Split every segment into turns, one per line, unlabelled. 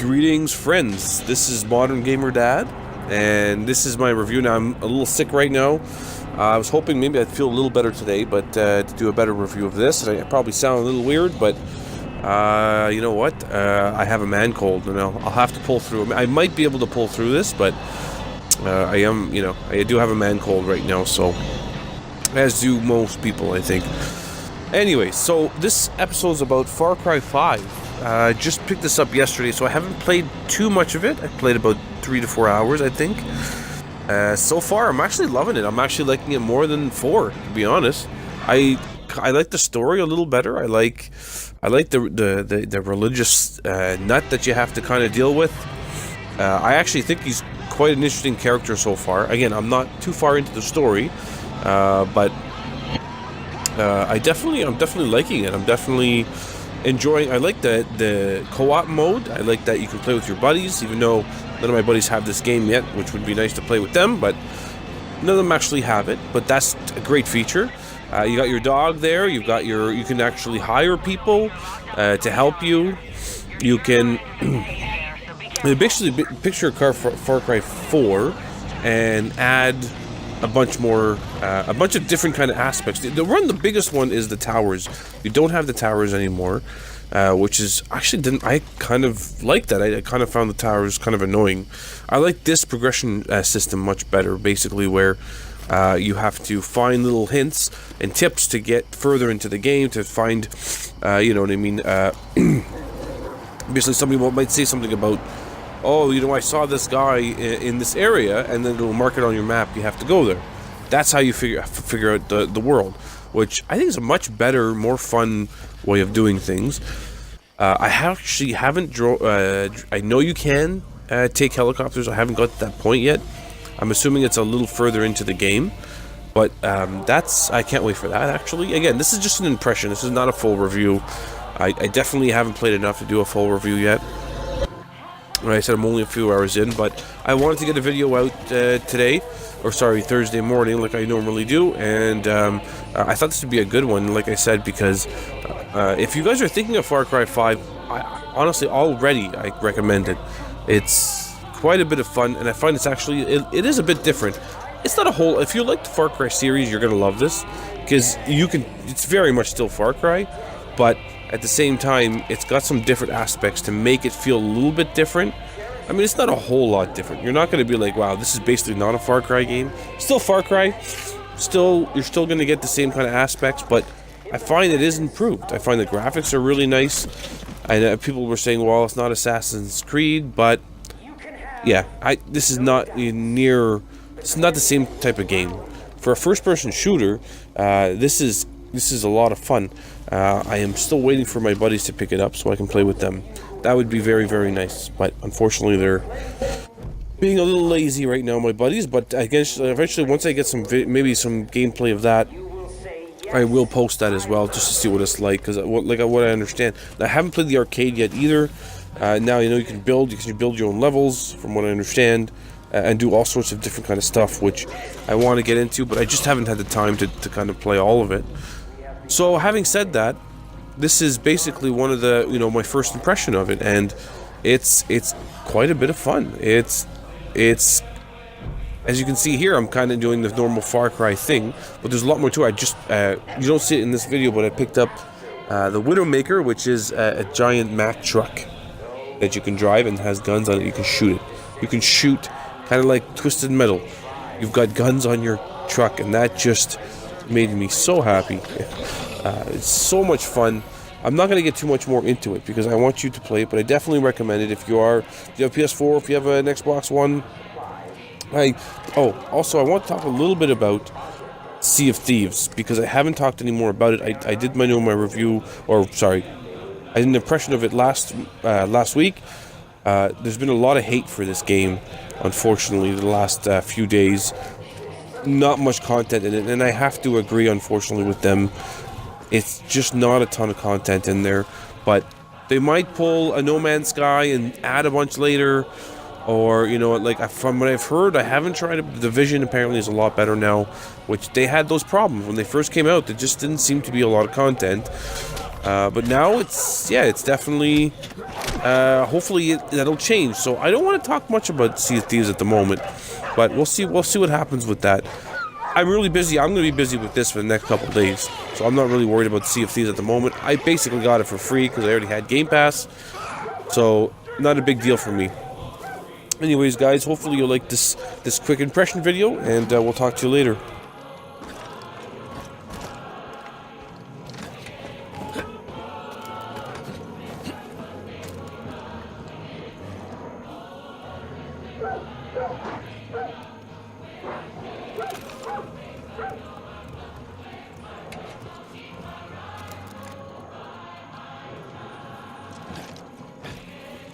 Greetings, friends. This is Modern Gamer Dad, and this is my review. Now, I'm a little sick right now. I was hoping maybe I'd feel a little better today, but to do a better review of this. And I probably sound a little weird, but you know what? I have a man cold, and I'll have to pull through. I might be able to pull through this, but I do have a man cold right now, so as do most people, I think. Anyway, so this episode is about Far Cry 5. Just picked this up yesterday, so I haven't played too much of it. I played about 3 to 4 hours, I think. So far, I'm actually loving it. I'm actually liking it more than 4, to be honest. I like the story a little better. I like the religious nut that you have to kind of deal with. I actually think he's quite an interesting character so far. Again, I'm not too far into the story, but I'm definitely liking it. I'm definitely enjoying. I like the co-op mode. I like that you can play with your buddies, even though none of my buddies have this game yet, which would be nice to play with them, but none of them actually have it. But that's a great feature. You got your dog there. You can actually hire people to help you. You can basically picture a car for Far Cry 4 and add a bunch of different kind of aspects. The biggest one is the towers. You don't have the towers anymore, which is actually I kind of like that. I kind of found the towers kind of annoying. I like this progression system much better, basically, where you have to find little hints and tips to get further into the game, to find, you know what I mean, basically somebody might say something about, oh, you know, I saw this guy in this area, and then it'll mark it on your map. You have to go there. That's how you figure out the world, which I think is a much better, more fun way of doing things. I actually haven't I know you can take helicopters. I haven't got to that point yet. I'm assuming it's a little further into the game, but I can't wait for that, actually. Again, this is just an impression. This is not a full review. I definitely haven't played enough to do a full review yet. Like I said, I'm only a few hours in, but I wanted to get a video out Thursday morning, like I normally do, and I thought this would be a good one, like I said, because if you guys are thinking of Far Cry 5, honestly, already I recommend it. It's quite a bit of fun, and I find it's actually, it is a bit different. It's not a whole, if you like the Far Cry series, you're going to love this, because it's very much still Far Cry, but at the same time, it's got some different aspects to make it feel a little bit different. I mean, it's not a whole lot different. You're not going to be like, wow, this is basically not a Far Cry game. Still Far Cry. You're still going to get the same kind of aspects, but I find it is improved. I find the graphics are really nice. I know people were saying, well, it's not Assassin's Creed, but yeah, this is not it's not the same type of game. For a first-person shooter, this is a lot of fun. I am still waiting for my buddies to pick it up so I can play with them. That would be very, very nice. But unfortunately, they're being a little lazy right now, my buddies. But I guess eventually, once I get maybe some gameplay of that, I will post that as well, just to see what it's like. Because what I understand, I haven't played the arcade yet either. Now you can build your own levels, from what I understand, and do all sorts of different kind of stuff, which I want to get into, but I just haven't had the time to kind of play all of it. So, having said that, this is basically one of the, my first impression of it, and it's quite a bit of fun. It's as you can see here, I'm kind of doing the normal Far Cry thing, but there's a lot more to it. You don't see it in this video, but I picked up the Widowmaker, which is a giant Mack truck that you can drive and has guns on it. You can shoot it. You can shoot kind of like Twisted Metal. You've got guns on your truck, and that just made me so happy. It's so much fun. I'm not going to get too much more into it because I want you to play it, but I definitely recommend it if you have PS4, if you have an Xbox One. Also, I want to talk a little bit about Sea of Thieves because I haven't talked any more about it. I did my review, I did an impression of it last week. There's been a lot of hate for this game, unfortunately, the last few days. Not much content in it, and I have to agree, unfortunately, with them. It's just not a ton of content in there, but they might pull a No Man's Sky and add a bunch later, or, from what I've heard, I haven't tried it. The Division apparently is a lot better now, which they had those problems when they first came out. There just didn't seem to be a lot of content. But now it's definitely, hopefully that'll change. So I don't want to talk much about Sea of Thieves at the moment, but we'll see what happens with that. I'm really busy. I'm going to be busy with this for the next couple of days, so I'm not really worried about Sea of Thieves at the moment. I basically got it for free because I already had Game Pass, so not a big deal for me. Anyways, guys, hopefully you'll like this quick impression video, and we'll talk to you later.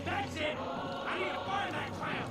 That's it! I need to find that clown!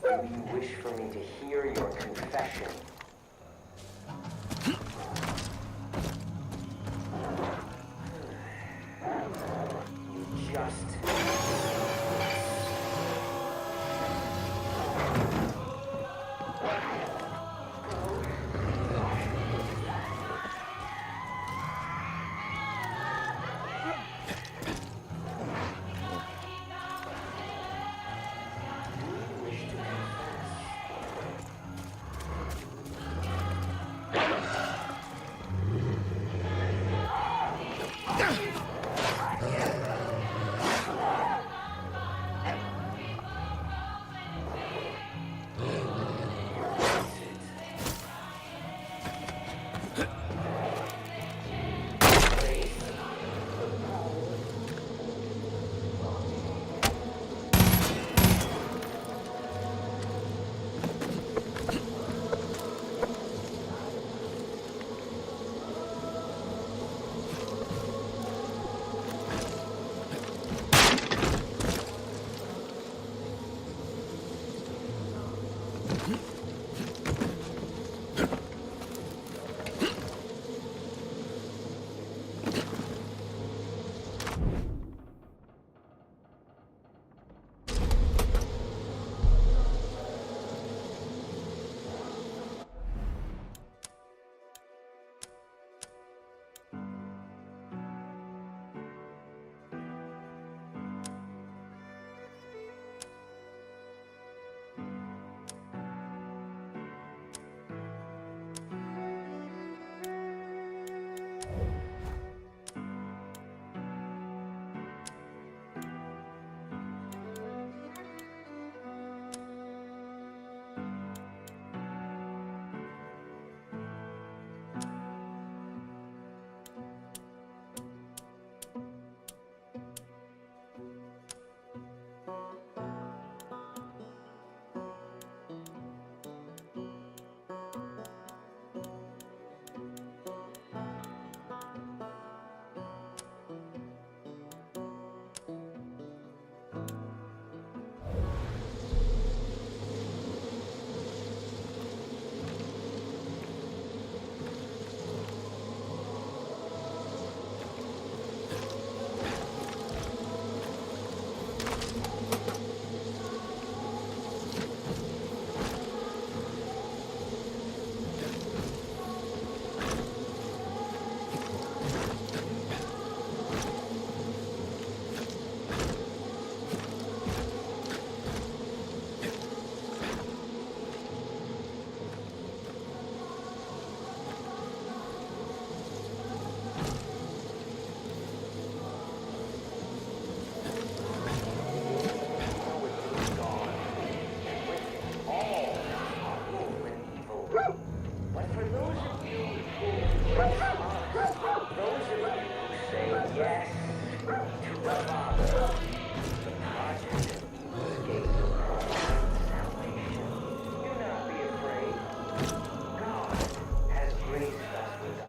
Do you wish for me to hear your confession? You just...